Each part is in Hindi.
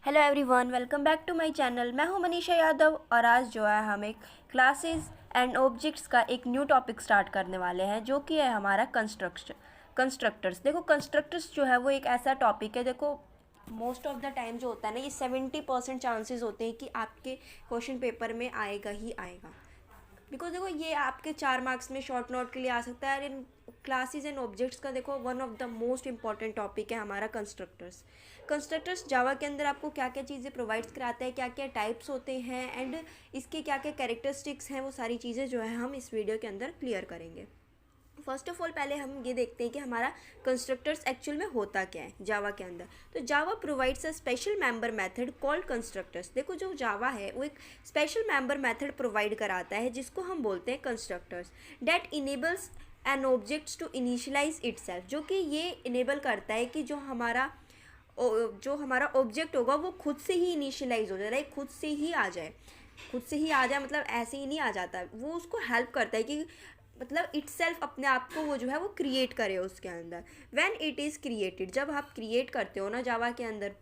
Hello everyone, welcome back to my channel. मैं हूं मनीषा यादव और आज जो है हम एक क्लासेस एंड ऑब्जेक्ट्स का एक न्यू टॉपिक स्टार्ट करने वाले हैं जो कि है हमारा कंस्ट्रक्टर्स। देखो, कंस्ट्रक्टर्स जो है वो एक ऐसा टॉपिक है। देखो, मोस्ट ऑफ द टाइम जो होता है ना, ये 70% चांसेस होते हैं कि आपके क्वेश्चन पेपर में आएगा ही आएगा। बिकॉज देखो, ये आपके 4 मार्क्स में शॉर्ट नोट के लिए आ सकता है। इन क्लासेस एंड ऑब्जेक्ट्स का देखो one of the most important topic है हमारा कंस्ट्रक्टर्स जावा के अंदर आपको क्या क्या चीज़ें प्रोवाइड्स कराता है, क्या क्या टाइप्स होते हैं एंड इसके क्या क्या कैरेक्टरिस्टिक्स हैं, वो सारी चीज़ें जो है हम इस वीडियो के अंदर क्लियर करेंगे। फर्स्ट ऑफ ऑल पहले हम ये देखते हैं कि हमारा कंस्ट्रक्टर्स एक्चुअल में होता क्या है जावा के अंदर। तो Java provides a special member method called constructors. देखो, जो जावा है वो एक स्पेशल मेंबर मेथड प्रोवाइड कराता है जिसको हम बोलते हैं constructors, that enables an objects to initialize itself. जो कि ये इनेबल करता है कि जो हमारा ऑब्जेक्ट होगा वो खुद से ही इनिशियलाइज हो जाए, लाइक खुद से ही आ जाए। खुद से ही आ जाए मतलब ऐसे ही नहीं आ जाता, वो उसको हेल्प करता है कि मतलब इटसेल्फ अपने आप को वो जो है वो क्रिएट करे उसके अंदर। व्हेन इट इज़ क्रिएटेड, जब आप क्रिएट करते हो ना जावा के अंदर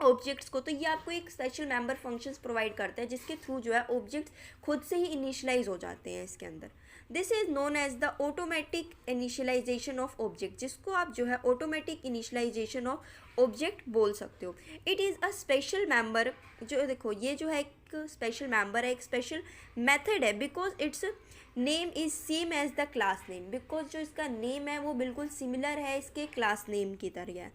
ऑब्जेक्ट्स को, तो ये आपको एक स्पेशल मेंबर फंक्शंस प्रोवाइड करता है जिसके थ्रू जो है ऑब्जेक्ट्स खुद से ही इनिशियलाइज हो जाते हैं इसके अंदर। This is known as the automatic initialization of object, जिसको आप जो है ऑटोमेटिक इनिशियलाइजेशन ऑफ ऑब्जेक्ट बोल सकते हो। It is a special member, जो देखो ये जो है एक स्पेशल मेंबर है, एक स्पेशल मेथड है, because its name is same as the class name. Because जो इसका नेम है वो बिल्कुल सिमिलर है इसके क्लास नेम की तरह।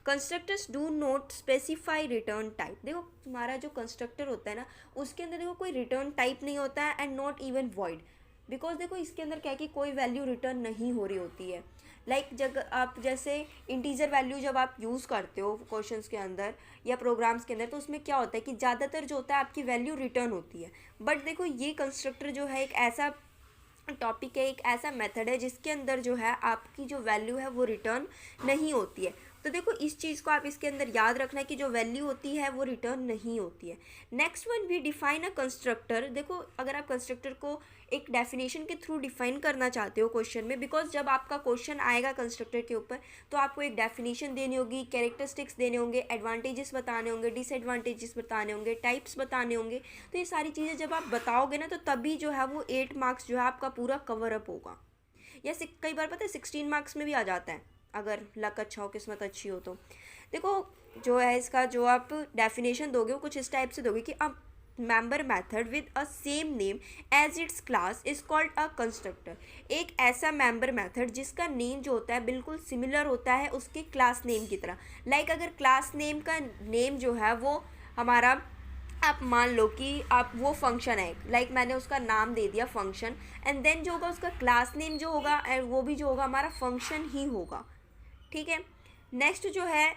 Constructors do not specify return type. देखो, तुम्हारा जो कंस्ट्रक्टर होता है ना उसके अंदर देखो कोई रिटर्न टाइप नहीं होता है and not even void. Because देखो इसके अंदर क्या है कि कोई वैल्यू रिटर्न नहीं हो रही होती है। लाइक जब आप जैसे इंटीजर वैल्यू जब आप यूज़ करते हो क्वेश्चंस के अंदर या प्रोग्राम्स के अंदर, तो उसमें क्या होता है कि ज़्यादातर जो होता है आपकी वैल्यू रिटर्न होती है। बट देखो, ये कंस्ट्रक्टर जो है एक ऐसा टॉपिक है, एक ऐसा मेथड है जिसके अंदर जो है आपकी जो वैल्यू है वो रिटर्न नहीं होती है। तो देखो, इस चीज़ को आप इसके अंदर याद रखना है कि जो वैल्यू होती है वो रिटर्न नहीं होती है। Next one, we define a constructor. देखो, अगर आप कंस्ट्रक्टर को एक डेफिनेशन के थ्रू डिफाइन करना चाहते हो क्वेश्चन में, बिकॉज जब आपका क्वेश्चन आएगा कंस्ट्रक्टर के ऊपर तो आपको एक डेफिनेशन देनी होगी, कैरेक्टरिस्टिक्स देने होंगे, एडवांटेजेस बताने होंगे, डिसएडवांटेजेस बताने होंगे, टाइप्स बताने होंगे। तो ये सारी चीज़ें जब आप बताओगे ना तो तभी जो है वो 8 मार्क्स जो है आपका पूरा कवर अप होगा। या कई बार पता है 16 मार्क्स में भी आ जाता है अगर लक अच्छा हो, किस्मत अच्छी हो तो। देखो, जो है इसका जो आप डेफिनेशन दोगे वो कुछ इस टाइप से दोगे कि a member method with a same name as its class is called a constructor. एक ऐसा मेंबर मेथड जिसका नेम जो होता है बिल्कुल सिमिलर होता है उसके क्लास नेम की तरह। लाइक अगर क्लास नेम का नेम जो है वो हमारा, आप मान लो कि आप वो फंक्शन है, लाइक मैंने उसका नाम दे दिया फंक्शन, एंड देन जो होगा उसका क्लास नेम जो होगा एंड वो भी जो होगा हमारा फंक्शन ही होगा। ठीक है। नेक्स्ट जो है,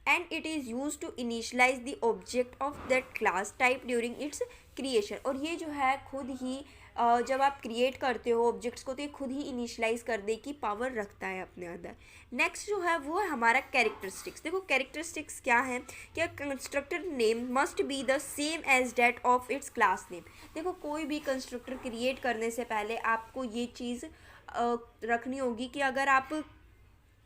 and it is use to initialize the object of that class type during its creation. और ये जो है खुद ही जब आप क्रिएट करते हो ऑब्जेक्ट्स को तो ये खुद ही इनिशलाइज करने की पावर रखता है अपने अंदर। नेक्स्ट जो है वो है हमारा कैरेक्टरिस्टिक्स। देखो, कैरेक्टरिस्टिक्स क्या है कि constructor name must be the same as that of its class name. देखो, कोई भी कंस्ट्रक्टर क्रिएट करने से पहले आपको ये चीज़ रखनी होगी कि अगर आप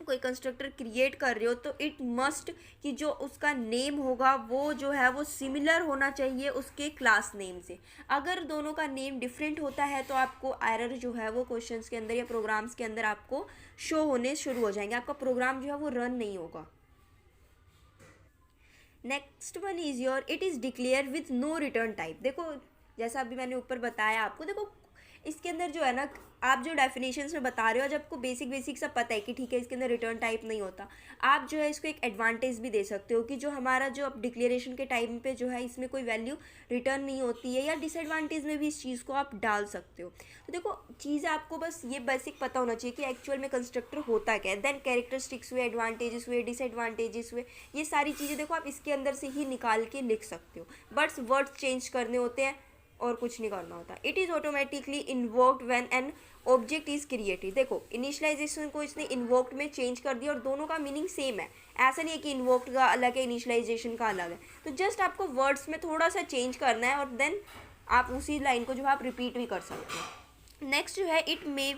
कोई कंस्ट्रक्टर क्रिएट कर रहे हो तो इट मस्ट कि जो उसका नेम होगा वो जो है वो सिमिलर होना चाहिए उसके क्लास नेम से। अगर दोनों का नेम डिफरेंट होता है तो आपको एरर जो है वो क्वेश्चंस के अंदर या प्रोग्राम्स के अंदर आपको शो होने शुरू हो जाएंगे, आपका प्रोग्राम जो है वो रन नहीं होगा। Next one is your, it is declare with no return type. देखो, जैसा अभी मैंने ऊपर बताया आपको, देखो इसके अंदर जो है ना, आप जो डेफिनेशंस में बता रहे हो, जब आपको बेसिक बेसिक सा पता है कि ठीक है इसके अंदर रिटर्न टाइप नहीं होता, आप जो है इसको एक एडवांटेज भी दे सकते हो कि जो हमारा जो अब डिक्लेरेशन के टाइम पे जो है इसमें कोई वैल्यू रिटर्न नहीं होती है, या डिसएडवांटेज में भी इस चीज़ को आप डाल सकते हो। तो देखो, चीज़ें आपको बस ये बेसिक पता होना चाहिए कि एक्चुअल में कंस्ट्रक्टर होता क्या है, देन कैरेक्टरिस्टिक्स हुए, एडवांटेजेस हुए, डिसएडवांटेजेस हुए, ये सारी चीज़ें देखो आप इसके अंदर से ही निकाल के लिख सकते हो। बट वर्ड्स चेंज करने होते हैं और कुछ नहीं करना होता। It is automatically invoked when an object is created. देखो, इनिशियलाइजेशन को इसने इन्वोक्ड में चेंज कर दिया और दोनों का मीनिंग सेम है। ऐसा नहीं है कि इन्वोक्ड का अलग है, इनिशियलाइजेशन का अलग है। तो जस्ट आपको वर्ड्स में थोड़ा सा चेंज करना है और देन आप उसी लाइन को जो है आप रिपीट भी कर सकते हो। नेक्स्ट जो है, it may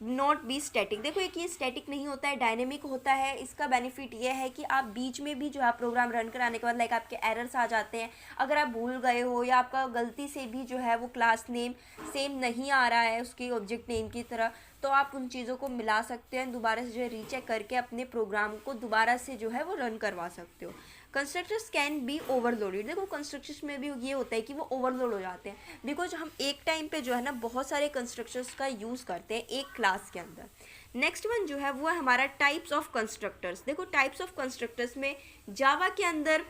not be static. देखो एक ये स्टैटिक नहीं होता है, डायनेमिक होता है। इसका बेनिफिट ये है कि आप बीच में भी जो है प्रोग्राम रन कराने के बाद लाइक आपके एरर्स आ जाते हैं, अगर आप भूल गए हो या आपका गलती से भी जो है वो क्लास नेम सेम नहीं आ रहा है उसकी ऑब्जेक्ट नेम की तरह, तो आप उन चीज़ों को मिला सकते हैं, दोबारा से जो है रीचेक करके अपने प्रोग्राम को दोबारा से जो है वो रन करवा सकते हो। Constructors can be overloaded. देखो कंस्ट्रक्टर्स में भी ये होता है कि वो ओवरलोड हो जाते हैं, बिकॉज हम एक टाइम पे जो है ना बहुत सारे कंस्ट्रक्टर्स का यूज़ करते हैं एक क्लास के अंदर। नेक्स्ट वन जो है वो है हमारा टाइप्स ऑफ कंस्ट्रक्टर्स। देखो टाइप्स ऑफ कंस्ट्रक्टर्स में जावा के अंदर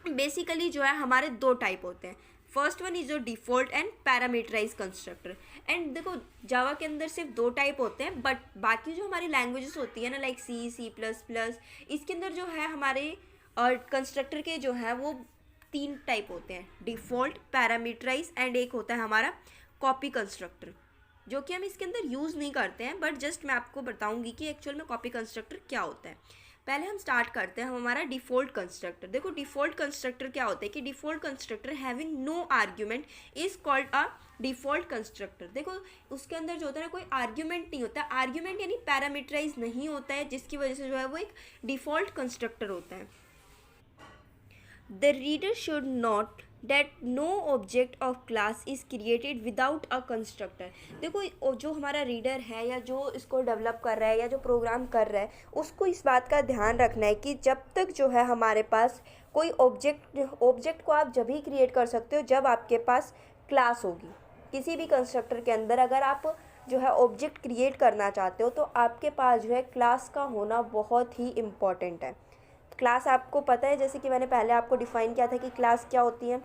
बेसिकली जो है हमारे दो टाइप होते हैं। First one is your default and parameterize constructor. And देखो जावा के अंदर सिर्फ दो टाइप होते हैं, बट बाकी जो हमारी लैंग्वेजेस होती है ना लाइक सी, सी प्लस प्लस, इसके अंदर जो है हमारे और कंस्ट्रक्टर के जो है वो तीन टाइप होते हैं, डिफ़ॉल्ट, पैरामीटराइज एंड एक होता है हमारा कॉपी कंस्ट्रक्टर, जो कि हम इसके अंदर यूज़ नहीं करते हैं, बट जस्ट मैं आपको बताऊंगी कि एक्चुअल में कॉपी कंस्ट्रक्टर क्या होता है। पहले हम स्टार्ट करते हैं हमारा डिफ़ॉल्ट कंस्ट्रक्टर। देखो डिफ़ॉल्ट कंस्ट्रक्टर क्या होता है कि default constructor having no argument is called a default constructor. देखो उसके अंदर जो होता है ना कोई आर्ग्यूमेंट नहीं होता, आर्ग्यूमेंट यानी पैरामीटराइज नहीं होता है, जिसकी वजह से जो है वो एक डिफ़ॉल्ट कंस्ट्रक्टर होता है। The reader should note that no object of class is created without a constructor। देखो जो हमारा रीडर है या जो इसको डेवलप कर रहा है या जो प्रोग्राम कर रहा है उसको इस बात का ध्यान रखना है कि जब तक जो है हमारे पास कोई ऑब्जेक्ट को आप जब ही क्रिएट कर सकते हो जब आपके पास क्लास होगी। किसी भी कंस्ट्रक्टर के अंदर अगर आप जो है ऑब्जेक्ट क्रिएट करना चाहते हो तो आपके पास जो है क्लास का होना बहुत ही इम्पॉर्टेंट है। क्लास आपको पता है, जैसे कि मैंने पहले आपको डिफ़ाइन किया था कि क्लास क्या होती है,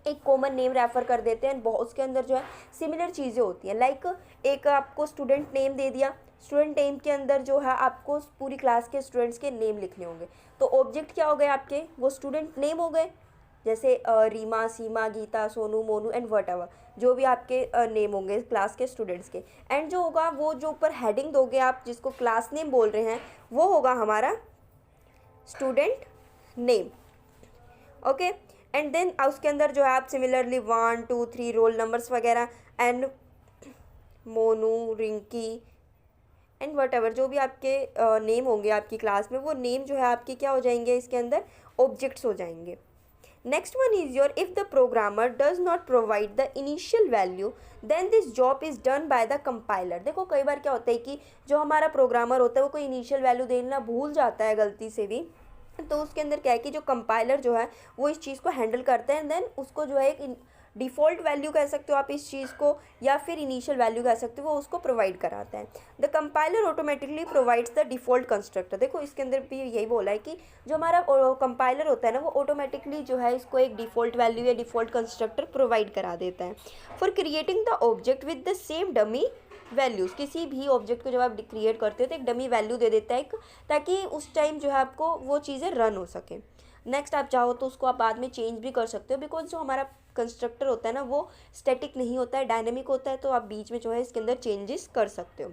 एक कॉमन नेम रेफ़र कर देते हैं, बहुत उसके अंदर जो है सिमिलर चीज़ें होती हैं। लाइक एक आपको स्टूडेंट नेम दे दिया, स्टूडेंट नेम के अंदर जो है आपको पूरी क्लास के स्टूडेंट्स के नेम लिखने होंगे, तो ऑब्जेक्ट क्या हो गए आपके, वो स्टूडेंट नेम हो गए, जैसे Reema, Seema, Geeta, Sonu, Monu and whatever जो भी आपके नेम होंगे क्लास के स्टूडेंट्स के। एंड जो होगा वो जो ऊपर हेडिंग दोगे आप जिसको क्लास नेम बोल रहे हैं वो होगा हमारा student name. Okay, and then उसके अंदर जो है आप सिमिलरली 1 2 3 रोल नंबर्स वगैरह and Monu, Rinki and whatever जो भी आपके नेम होंगे आपकी क्लास में, वो नेम जो है आपके क्या हो जाएंगे, इसके अंदर ऑब्जेक्ट्स हो जाएंगे। Next one is your if the programmer does not provide the initial value then this job is done by the compiler. देखो कई बार क्या होता है कि जो हमारा प्रोग्रामर होता है वो कोई इनिशियल वैल्यू देना भूल जाता है गलती से भी, तो उसके अंदर क्या है कि जो कंपाइलर जो है वो इस चीज़ को हैंडल करते हैं, देन उसको जो है एक डिफ़ॉल्ट वैल्यू कह सकते हो आप इस चीज़ को या फिर इनिशियल वैल्यू कह सकते हो, वो उसको प्रोवाइड कराता है। The compiler automatically provides the default constructor. देखो इसके अंदर भी यही बोला है कि जो हमारा कंपाइलर होता है ना वो ऑटोमेटिकली जो है इसको एक डिफ़ॉल्ट वैल्यू या डिफ़ॉल्ट कंस्ट्रक्टर प्रोवाइड करा देता है। For creating the object with the same dummy values, किसी भी ऑब्जेक्ट को जब आप क्रिएट करते हो तो एक डमी वैल्यू दे देता है एक, ताकि उस टाइम जो है आपको वो चीज़ें रन हो सके। नेक्स्ट आप चाहो तो उसको आप बाद में चेंज भी कर सकते हो, बिकॉज जो हमारा कंस्ट्रक्टर होता है ना वो स्टैटिक नहीं होता है, डायनेमिक होता है, तो आप बीच में जो है इसके अंदर चेंजेस कर सकते हो।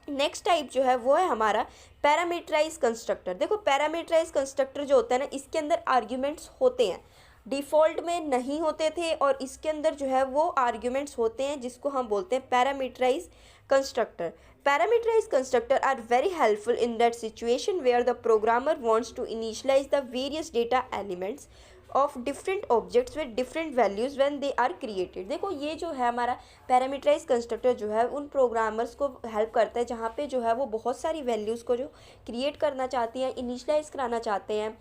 नेक्स्ट टाइप जो है वो है हमारा पैरामीटराइज कंस्ट्रक्टर। देखो पैरामीटराइज कंस्ट्रक्टर जो होता है ना इसके अंदर आर्ग्यूमेंट्स होते हैं, डिफ़ॉल्ट में नहीं होते थे और इसके अंदर जो है वो आर्ग्यूमेंट्स होते हैं जिसको हम बोलते हैं parameterize constructor. Parameterized constructor are very helpful in that situation where the programmer wants to initialize the various data elements of different objects with different values when they are created। देखो ये जो है हमारा पैरामीटराइज कंस्ट्रक्टर जो है उन प्रोग्रामर्स को हेल्प करता है जहाँ पे जो है वो बहुत सारी वैल्यूज़ को जो क्रिएट करना चाहती हैं, इनिशलाइज कराना चाहते हैं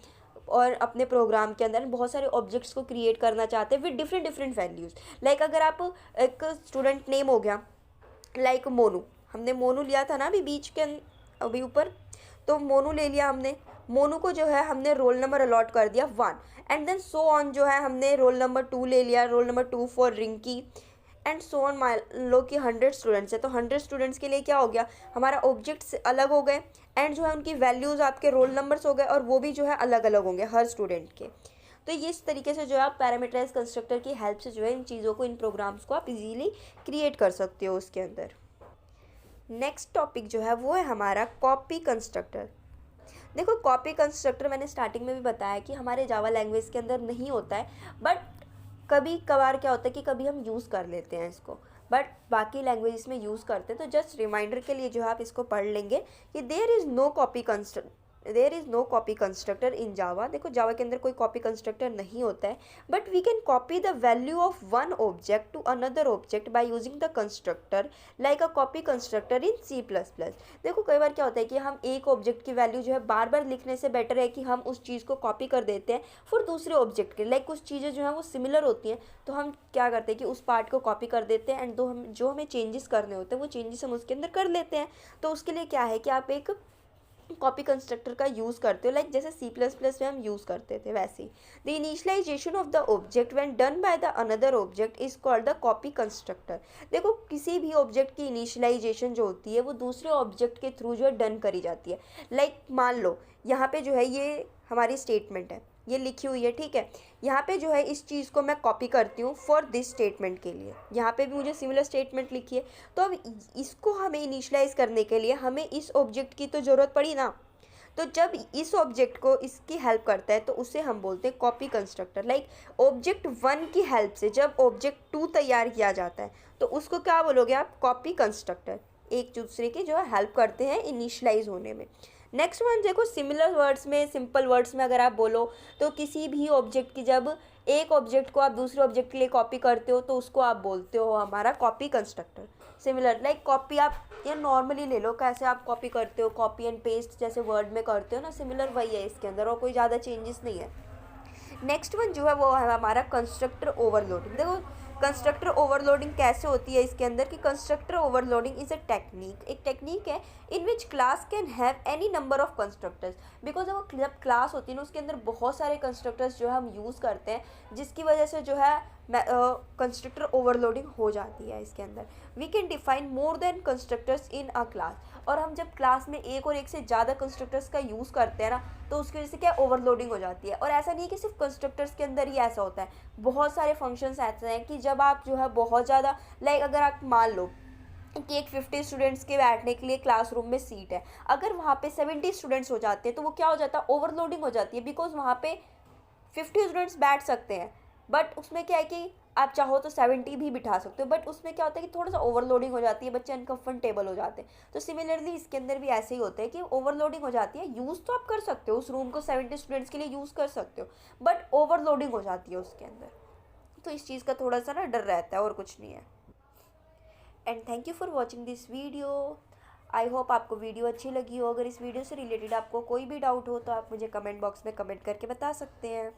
और अपने प्रोग्राम के अंदर बहुत सारे ऑब्जेक्ट्स को क्रिएट करना चाहते हैं with different different values. Like अगर आप एक स्टूडेंट नेम हो गया लाइक मोनू, हमने मोनू लिया था ना अभी बीच के अभी ऊपर, तो मोनू ले लिया हमने, मोनू को जो है हमने रोल नंबर अलॉट कर दिया 1 एंड देन सो ऑन जो है हमने रोल नंबर 2 ले लिया, roll number 2 for Rinki and so on. मान लो कि 100 स्टूडेंट्स है तो 100 स्टूडेंट्स के लिए क्या हो गया, हमारा ऑब्जेक्ट्स अलग हो गए एंड जो है उनकी वैल्यूज़ आपके रोल नंबर्स हो गए और वो भी जो है अलग अलग होंगे हर स्टूडेंट के। तो ये इस तरीके से जो है आप पैरामीटराइज कंस्ट्रक्टर की हेल्प से जो है इन चीज़ों को, इन प्रोग्राम्स को आप इजीली क्रिएट कर सकते हो उसके अंदर। नेक्स्ट टॉपिक जो है वो है हमारा कॉपी कंस्ट्रक्टर। देखो कॉपी कंस्ट्रक्टर मैंने स्टार्टिंग में भी बताया कि हमारे जावा लैंग्वेज के अंदर नहीं होता है, बट कभी कभार क्या होता है कि कभी हम यूज़ कर लेते हैं इसको। बट बाकी लैंग्वेजेस में यूज़ करते हैं। तो जस्ट रिमाइंडर के लिए जो है आप इसको पढ़ लेंगे कि there is no copy constructor in Java. देखो जावा के अंदर कोई कॉपी कंस्ट्रक्टर नहीं होता है, but we can copy the value of one object to another object by using the constructor like a copy constructor in C++। देखो कई बार क्या होता है कि हम एक ऑब्जेक्ट की वैल्यू जो है बार बार लिखने से बेटर है कि हम उस चीज़ को कॉपी कर देते हैं फिर दूसरे ऑब्जेक्ट के, लाइक कुछ चीज़ें जो हैं वो सिमिलर होती हैं, तो हम क्या करते हैं कि उस पार्ट को कॉपी कर देते हैं एंड जो हमें चेंजेस करने होते हैं वो चेंजेस हम उसके अंदर कर लेते हैं। तो उसके लिए क्या है कि आप एक कॉपी कंस्ट्रक्टर का यूज़ करते हो, लाइक जैसे C++ में हम यूज़ करते थे वैसे ही। The initialization of the object when done by the another object is called the copy constructor. देखो किसी भी ऑब्जेक्ट की इनिशियलाइजेशन जो होती है वो दूसरे ऑब्जेक्ट के थ्रू जो है डन करी जाती है। लाइक मान लो यहाँ पे जो है ये हमारी स्टेटमेंट है, ये लिखी हुई है, ठीक है। यहाँ पे जो है इस चीज़ को मैं कॉपी करती हूँ फॉर दिस स्टेटमेंट के लिए, यहाँ पे भी मुझे सिमिलर स्टेटमेंट लिखी है। तो अब इसको हमें इनिशियलाइज करने के लिए हमें इस ऑब्जेक्ट की तो ज़रूरत पड़ी ना, तो जब इस ऑब्जेक्ट को इसकी हेल्प करता है तो उसे हम बोलते हैं कॉपी कंस्ट्रक्टर। लाइक ऑब्जेक्ट 1 की हेल्प से जब ऑब्जेक्ट 2 तैयार किया जाता है तो उसको क्या बोलोगे आप, कॉपी कंस्ट्रक्टर। एक दूसरे की जो है हेल्प करते हैं इनिशियलाइज होने में। नेक्स्ट वन देखो, सिमिलर वर्ड्स में, सिंपल वर्ड्स में अगर आप बोलो तो किसी भी ऑब्जेक्ट की जब एक ऑब्जेक्ट को आप दूसरे ऑब्जेक्ट के लिए कॉपी करते हो तो उसको आप बोलते हो हमारा copy constructor. Similar like copy आप ये नॉर्मली ले लो, कैसे आप कॉपी करते हो, कॉपी एंड पेस्ट जैसे वर्ड में करते हो ना, सिमिलर वही है इसके अंदर और कोई ज़्यादा चेंजेस नहीं है। नेक्स्ट वन जो है वो है हमारा कंस्ट्रक्टर ओवरलोडिंग। देखो कंस्ट्रक्टर ओवरलोडिंग कैसे होती है इसके अंदर कि कंस्ट्रक्टर ओवरलोडिंग इज एक टेक्निक है in which class can have any number of constructors. Because जब क्लास होती है ना उसके अंदर बहुत सारे कंस्ट्रक्टर्स जो है हम यूज़ करते हैं जिसकी वजह से जो है कंस्ट्रक्टर ओवरलोडिंग हो जाती है इसके अंदर। We can define more than constructors in a class. और हम जब क्लास में एक और एक से ज़्यादा कंस्ट्रक्टर्स का यूज़ करते हैं ना तो उसकी वजह से क्या ओवरलोडिंग हो जाती है। और ऐसा नहीं है कि सिर्फ कंस्ट्रक्टर्स के अंदर ही ऐसा होता है, बहुत सारे फंक्शंस ऐसे हैं कि जब आप जो है बहुत ज़्यादा, लाइक अगर आप मान लो कि एक 50 स्टूडेंट्स के बैठने के लिए क्लासरूम में सीट है, अगर वहाँ पे 70 स्टूडेंट्स हो जाते हैं तो वो क्या हो जाता है, ओवरलोडिंग हो जाती है। बिकॉज वहाँ पे 50 स्टूडेंट्स बैठ सकते हैं बट उसमें क्या है कि आप चाहो तो 70 भी बिठा सकते हो, बट उसमें क्या होता है कि थोड़ा सा ओवरलोडिंग हो जाती है, बच्चे अनकंफर्टेबल हो जाते हैं। तो सिमिलरली इसके अंदर भी ऐसे ही होता है कि ओवरलोडिंग हो जाती है। यूज़ तो आप कर सकते हो, उस रूम को 70 स्टूडेंट्स के लिए यूज़ कर सकते हो, बट ओवरलोडिंग हो जाती है उसके अंदर। तो इस चीज़ का थोड़ा सा ना डर रहता है और कुछ नहीं है। And thank you for watching this video. I hope आपको वीडियो अच्छी लगी हो। अगर इस वीडियो से रिलेटेड आपको कोई भी डाउट हो तो आप मुझे कमेंट बॉक्स में कमेंट करके बता सकते हैं।